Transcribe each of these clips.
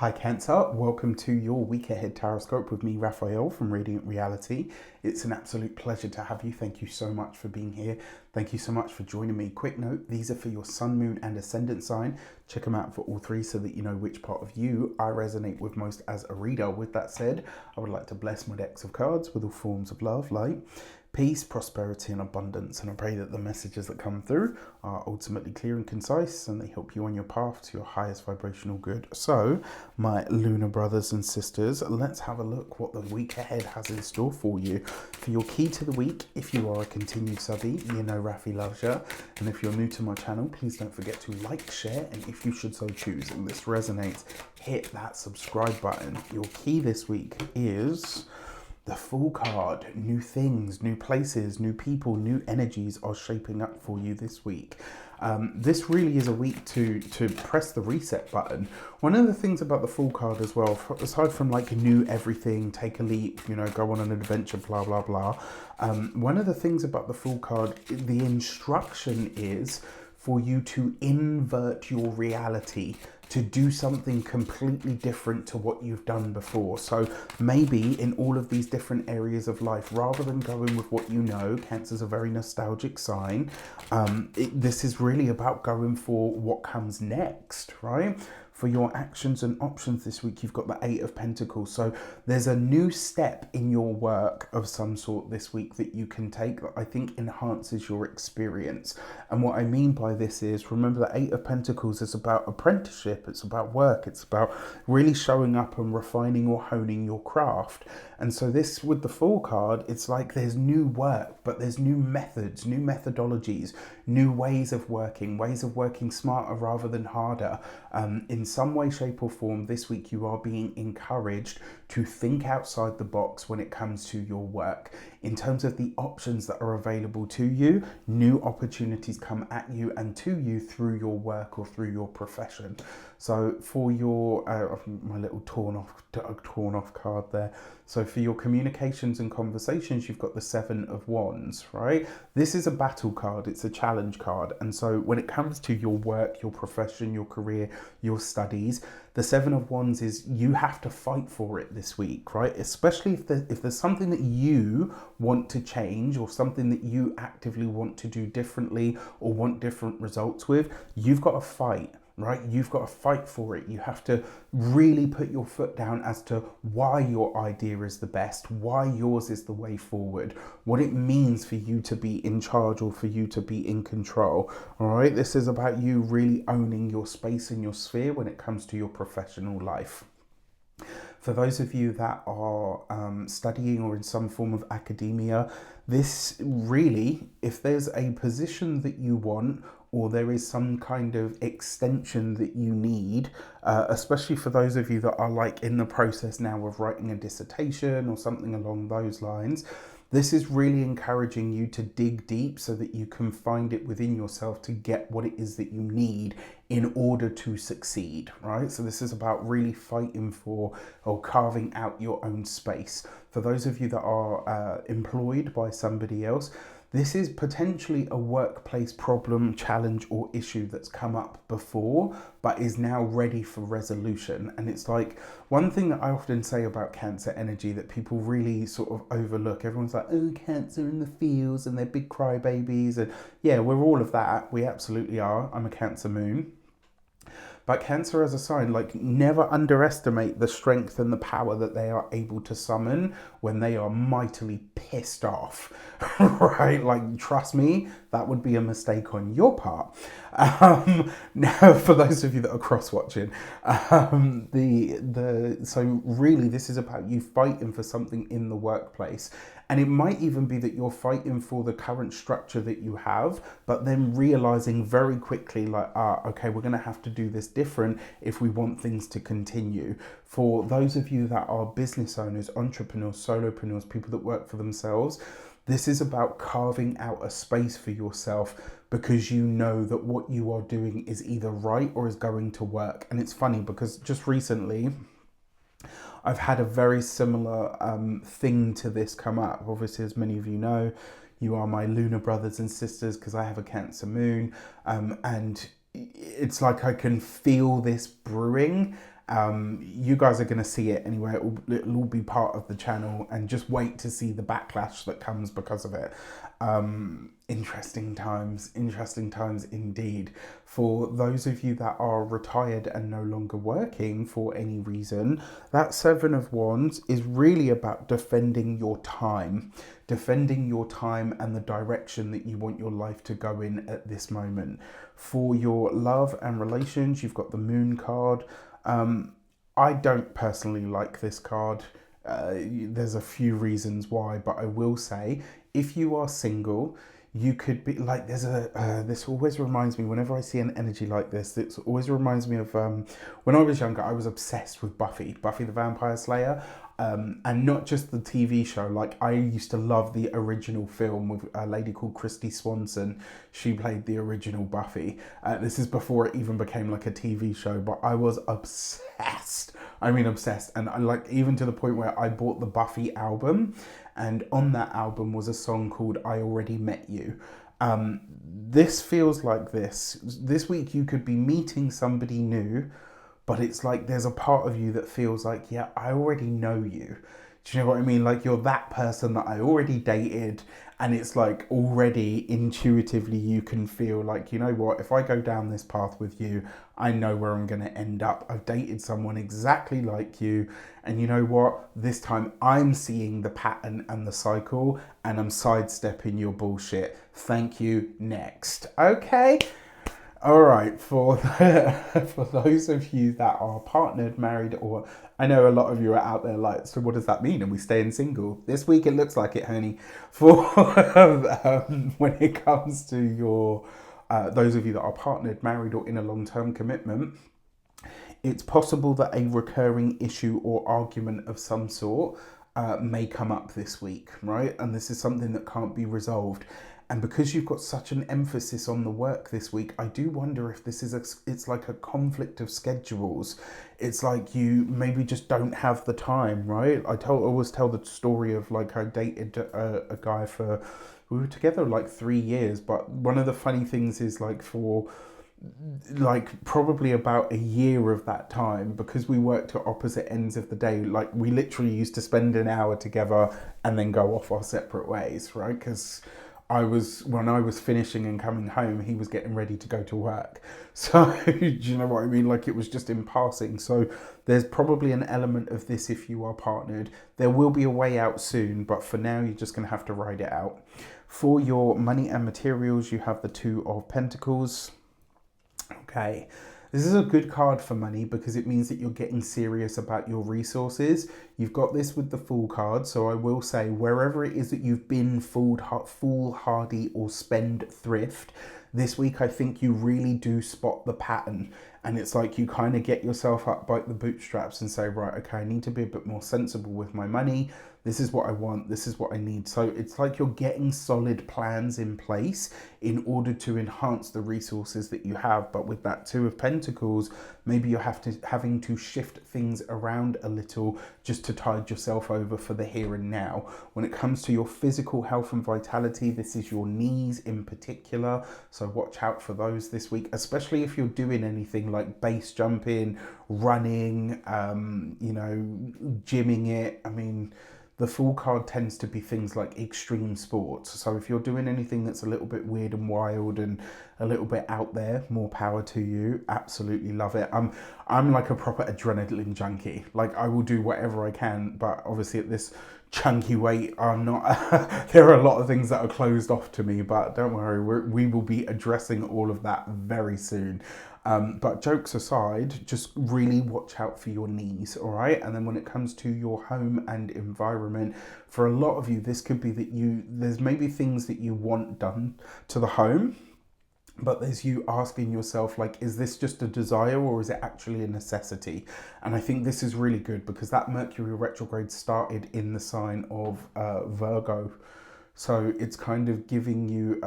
Hi Cancer, welcome to your week ahead Taroscope with me, Raphael from Reydiant Reality. It's an absolute pleasure to have you. Thank you so much for being here. Thank you so much for joining me. Quick note, these are for your sun, moon and ascendant sign. Check them out for all three so that you know which part of you I resonate with most as a reader. With that said, I would like to bless my decks of cards with all forms of love, light, peace, prosperity and abundance, and I pray that the messages that come through are ultimately clear and concise and they help you on your path to your highest vibrational good. So my lunar brothers and sisters, let's have a look what the week ahead has in store for you. For your key to the week, if you are a continued subby, you know Rafi loves you, and if you're new to my channel, please don't forget to like, share, and if you should so choose and this resonates, hit that subscribe button. Your key this week is the Fool card. New things, new places, new people, new energies are shaping up for you this week. This really is a week to press the reset button. One of the things about the Fool card as well, aside from like new everything, take a leap, you know, go on an adventure, blah, blah, blah. One of the things about the Fool card, the instruction is for you to invert your reality, to do something completely different to what you've done before. So maybe in all of these different areas of life, rather than going with what you know, Cancer's a very nostalgic sign, this is really about going for what comes next, right? For your actions and options this week, you've got the Eight of Pentacles. So there's a new step in your work of some sort this week that you can take that I think enhances your experience. And what I mean by this is, remember the Eight of Pentacles is about apprenticeship, it's about work, it's about really showing up and refining or honing your craft. And so this, with the Fool card, it's like there's new work, but there's new methods, new methodologies, new ways of working smarter rather than harder. In some way, shape or form, this week you are being encouraged to think outside the box when it comes to your work. In terms of the options that are available to you, new opportunities come at you and to you through your work or through your profession. So for your, my little torn off card there. So for your communications and conversations, you've got the Seven of Wands, right? This is a battle card, it's a challenge card. And so when it comes to your work, your profession, your career, your studies, the Seven of Wands is you have to fight for it this week, right? Especially if there's something that you want to change or something that you actively want to do differently or want different results with, you've got to fight. Right? You've got to fight for it. You have to really put your foot down as to why your idea is the best, why yours is the way forward, what it means for you to be in charge or for you to be in control. All right? This is about you really owning your space and your sphere when it comes to your professional life. For those of you that are studying or in some form of academia, this really, if there's a position that you want or there is some kind of extension that you need, especially for those of you that are like in the process now of writing a dissertation or something along those lines, this is really encouraging you to dig deep so that you can find it within yourself to get what it is that you need in order to succeed, right? So this is about really fighting for or carving out your own space. For those of you that are employed by somebody else, this is potentially a workplace problem, challenge, or issue that's come up before, but is now ready for resolution. And it's like one thing that I often say about Cancer energy that people really sort of overlook. Everyone's like, oh, Cancer in the fields and they're big crybabies. And yeah, we're all of that. We absolutely are. I'm a Cancer moon. But Cancer as a sign, like, never underestimate the strength and the power that they are able to summon when they are mightily pissed off, right? Like, trust me, that would be a mistake on your part. Now, for those of you that are cross-watching, so really this is about you fighting for something in the workplace. And it might even be that you're fighting for the current structure that you have, but then realizing very quickly like, okay, we're going to have to do this different if we want things to continue. For those of you that are business owners, entrepreneurs, solopreneurs, people that work for themselves, this is about carving out a space for yourself because you know that what you are doing is either right or is going to work. And it's funny because just recently, I've had a very similar thing to this come up. Obviously, as many of you know, you are my lunar brothers and sisters because I have a Cancer moon, and it's like I can feel this brewing You guys are going to see it anyway. It'll all be part of the channel, and just wait to see the backlash that comes because of it. Interesting times indeed. For those of you that are retired and no longer working for any reason, that Seven of Wands is really about defending your time and the direction that you want your life to go in at this moment. For your love and relations, you've got the Moon card. I don't personally like this card. There's a few reasons why, but I will say, if you are single, you could be like, this always reminds me, whenever I see an energy like this, it always reminds me of when I was younger. I was obsessed with Buffy the Vampire Slayer, and not just the TV show. Like, I used to love the original film with a lady called Christy Swanson. She played the original Buffy. This is before it even became like a TV show, but I was obsessed. I mean, obsessed. And I, like, even to the point where I bought the Buffy album, and on that album was a song called I Already Met You. This feels like this. This week you could be meeting somebody new, but it's like there's a part of you that feels like, yeah, I already know you. Do you know what I mean? Like, you're that person that I already dated, and it's like already intuitively you can feel like, you know what, if I go down this path with you, I know where I'm going to end up. I've dated someone exactly like you, and you know what, this time I'm seeing the pattern and the cycle, and I'm sidestepping your bullshit. Thank you, next. Okay. All right, for those of you that are partnered, married, or I know a lot of you are out there like, so what does that mean? Are we staying single? This week it looks like it, honey. For when it comes to your those of you that are partnered, married, or in a long-term commitment, it's possible that a recurring issue or argument of some sort may come up this week, right? And this is something that can't be resolved. And because you've got such an emphasis on the work this week, I do wonder if this is it's like a conflict of schedules. It's like you maybe just don't have the time, right? I always tell the story of like I dated a guy we were together like 3 years, but one of the funny things is like for like probably about a year of that time, because we worked at opposite ends of the day, like we literally used to spend an hour together and then go off our separate ways, right? Because when I was finishing and coming home, he was getting ready to go to work. So, do you know what I mean? Like, it was just in passing. So there's probably an element of this if you are partnered. There will be a way out soon, but for now, you're just going to have to ride it out. For your money and materials, you have the Two of Pentacles. Okay. This is a good card for money because it means that you're getting serious about your resources. You've got this with the Fool card, so I will say wherever it is that you've been foolhardy or spendthrift, this week I think you really do spot the pattern. And it's like you kind of get yourself up by the bootstraps and say, right, okay, I need to be a bit more sensible with my money. This is what I want. This is what I need. So it's like you're getting solid plans in place in order to enhance the resources that you have. But with that Two of Pentacles, maybe you're having to shift things around a little just to tide yourself over for the here and now. When it comes to your physical health and vitality, this is your knees in particular. So watch out for those this week, especially if you're doing anything like base jumping, running, gymming it. I mean, the Fool card tends to be things like extreme sports. So if you're doing anything that's a little bit weird and wild and a little bit out there, more power to you. Absolutely love it. I'm like a proper adrenaline junkie. Like, I will do whatever I can, but obviously at this chunky weight, I'm not. There are a lot of things that are closed off to me, but don't worry, we will be addressing all of that very soon. But jokes aside, just really watch out for your knees, all right? And then when it comes to your home and environment, for a lot of you, this could be that there's maybe things that you want done to the home, but there's you asking yourself, like, is this just a desire or is it actually a necessity? And I think this is really good because that Mercury retrograde started in the sign of Virgo. So it's kind of giving you,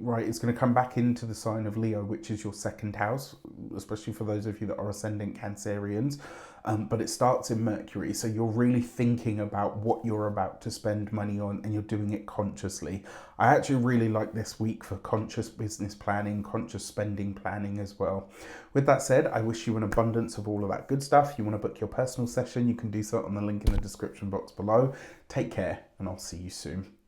right, it's going to come back into the sign of Leo, which is your second house, especially for those of you that are ascendant Cancerians. but it starts in Mercury. So you're really thinking about what you're about to spend money on, and you're doing it consciously. I actually really like this week for conscious business planning, conscious spending planning as well. With that said, I wish you an abundance of all of that good stuff. You want to book your personal session, you can do so on the link in the description box below. Take care, and I'll see you soon.